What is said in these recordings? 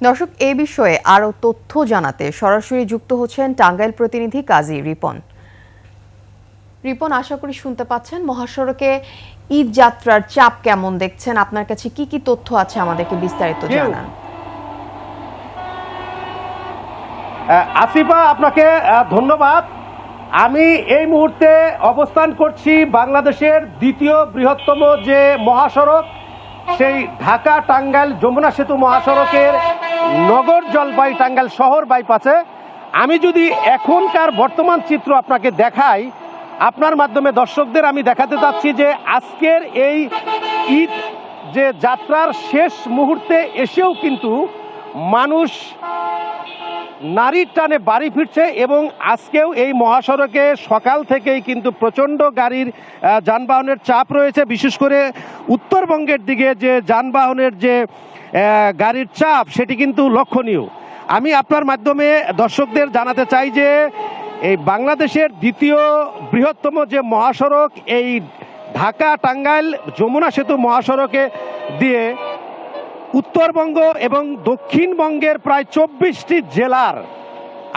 দর্শক, এই বিষয়ে আরও তথ্য জানাতে সরাসরি যুক্ত হচ্ছেন টাঙ্গাইল প্রতিনিধি কাজী রিপন। রিপন, আশা করি শুনতে পাচ্ছেন। মহাসড়কে ঈদ যাত্রার চাপ কেমন দেখছেন? আপনার কাছে কি কি তথ্য আছে আমাদেরকে বিস্তারিত জানান। আসিফা, আপনাকে ধন্যবাদ। আমি এই মুহূর্তে অবস্থান করছি বাংলাদেশের দ্বিতীয় বৃহত্তম যে মহাসড়ক, সেই ঢাকা টাঙ্গাইল যমুনা সেতু মহাসড়কের নগর জলপাই টাঙ্গাইল শহর বাইপাসে। আমি যদি এখনকার বর্তমান চিত্র আপনাকে দেখাই, আপনার মাধ্যমে দর্শকদের আমি দেখাতে চাচ্ছি যে আজকের এই ঈদ যে যাত্রার শেষ মুহূর্তে এসেও কিন্তু মানুষ নারীর টানে বাড়ি ফিরছে এবং আজকেও এই মহাসড়কে সকাল থেকেই কিন্তু প্রচণ্ড গাড়ির যানবাহনের চাপ রয়েছে। বিশেষ করে উত্তরবঙ্গের দিকে যে যানবাহনের যে গাড়ির চাপ, সেটি কিন্তু লক্ষণীয়। আমি আপনার মাধ্যমে দর্শকদের জানাতে চাই যে এই বাংলাদেশের দ্বিতীয় বৃহত্তম যে মহাসড়ক, এই ঢাকা টাঙ্গাইল যমুনা সেতু মহাসড়কে দিয়ে উত্তরবঙ্গ এবং দক্ষিণবঙ্গের প্রায় 24টি জেলার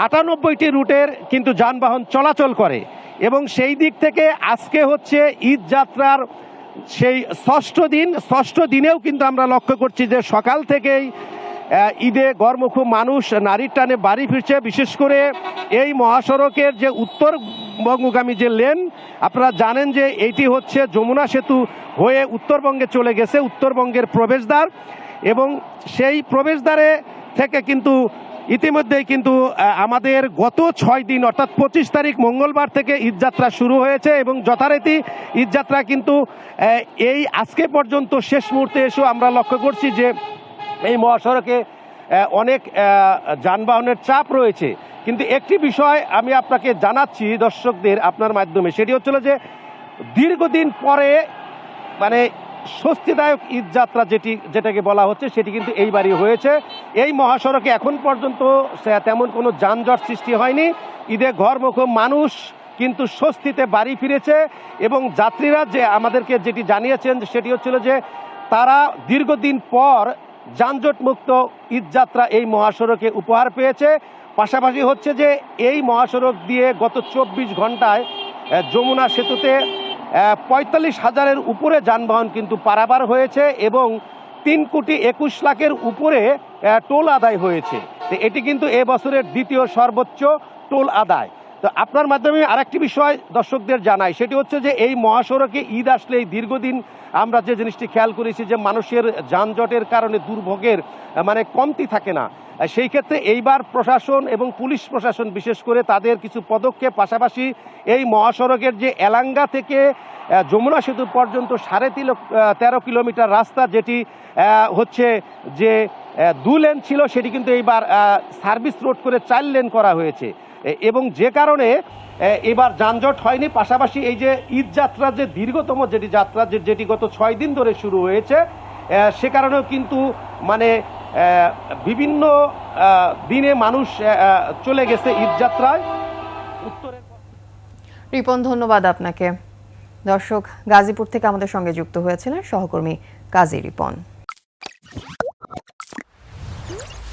98টি রুটের কিন্তু যানবাহন চলাচল করে এবং সেই দিক থেকে আজকে হচ্ছে ঈদ যাত্রার সেই ষষ্ঠ দিনেও কিন্তু আমরা লক্ষ্য করছি যে সকাল থেকেই ঈদে গড়মুখো মানুষ নারীর টানে বাড়ি ফিরছে। বিশেষ করে এই মহাসড়কের যে উত্তরবঙ্গগামী যে লেন, আপনারা জানেন যে এইটি হচ্ছে যমুনা সেতু হয়ে উত্তরবঙ্গে চলে গেছে, উত্তরবঙ্গের প্রবেশদ্বার। এবং সেই প্রবেশদ্বারে থেকে কিন্তু ইতিমধ্যেই কিন্তু আমাদের গত 6 দিন অর্থাৎ 25 তারিখ মঙ্গলবার থেকে ঈদযাত্রা শুরু হয়েছে এবং যথারীতি ঈদযাত্রা কিন্তু এই আজকে পর্যন্ত শেষ মুহূর্তে এসেও আমরা লক্ষ্য করছি যে এই মহাসড়কে অনেক যানবাহনের চাপ রয়েছে। কিন্তু একটি বিষয় আমি আপনাকে জানাচ্ছি দর্শকদের আপনার মাধ্যমে, সেটি হচ্ছিল যে দীর্ঘদিন পরে মানে স্বস্তিদায়ক ঈদযাত্রা যেটাকে বলা হচ্ছে, সেটি কিন্তু এইবারই হয়েছে। এই মহাসড়কে এখন পর্যন্ত তেমন কোনো যানজট সৃষ্টি হয়নি। ঈদে ঘরমুখো মানুষ কিন্তু স্বস্তিতে বাড়ি ফিরেছে এবং যাত্রীরা যে আমাদেরকে যেটি জানিয়েছেন সেটি হচ্ছিল যে তারা দীর্ঘদিন পর যানজটমুক্ত ঈদযাত্রা এই মহাসড়কে উপহার পেয়েছে। পাশাপাশি হচ্ছে যে এই মহাসড়ক দিয়ে গত 24 ঘন্টায় যমুনা সেতুতে 45,000-এর উপরে যানবাহন কিন্তু পারাপার হয়েছে এবং 3,21,00,000-এর উপরে টোল আদায় হয়েছে। তো এটি কিন্তু এবছরের দ্বিতীয় সর্বোচ্চ টোল আদায়। তো আপনার মাধ্যমে আরেকটি বিষয় দর্শকদের জানাই, সেটি হচ্ছে যে এই মহাসড়কে ঈদ আসলে এই দীর্ঘদিন আমরা যে জিনিসটি খেয়াল করেছি যে মানুষের যানজটের কারণে দুর্ভোগের মানে কমতি থাকে না। সেই ক্ষেত্রে এইবার প্রশাসন এবং পুলিশ প্রশাসন বিশেষ করে তাদের কিছু পদক্ষেপ, পাশাপাশি এই মহাসড়কের যে এলাঙ্গা থেকে যমুনা সেতু পর্যন্ত 13.5 কিলোমিটার রাস্তা, যেটি হচ্ছে যে 2 লেন ছিল, সেটি কিন্তু এইবার সার্ভিস রোড করে 4 লেন করা হয়েছে এবং যে কারণে এবার যানজট হয়নি। পাশাপাশি এই যে ঈদ যাত্রা যে দীর্ঘতম যেটি যাত্রা যেটি গত 6 দিন ধরে শুরু হয়েছে, সে কারণেও কিন্তু মানে বিভিন্ন দিনে মানুষ চলে গেছে ঈদ যাত্রায়। রিপন, ধন্যবাদ আপনাকে। দর্শক, গাজীপুর থেকে আমাদের সঙ্গে যুক্ত হয়েছিলেন সহকর্মী কাজী রিপন।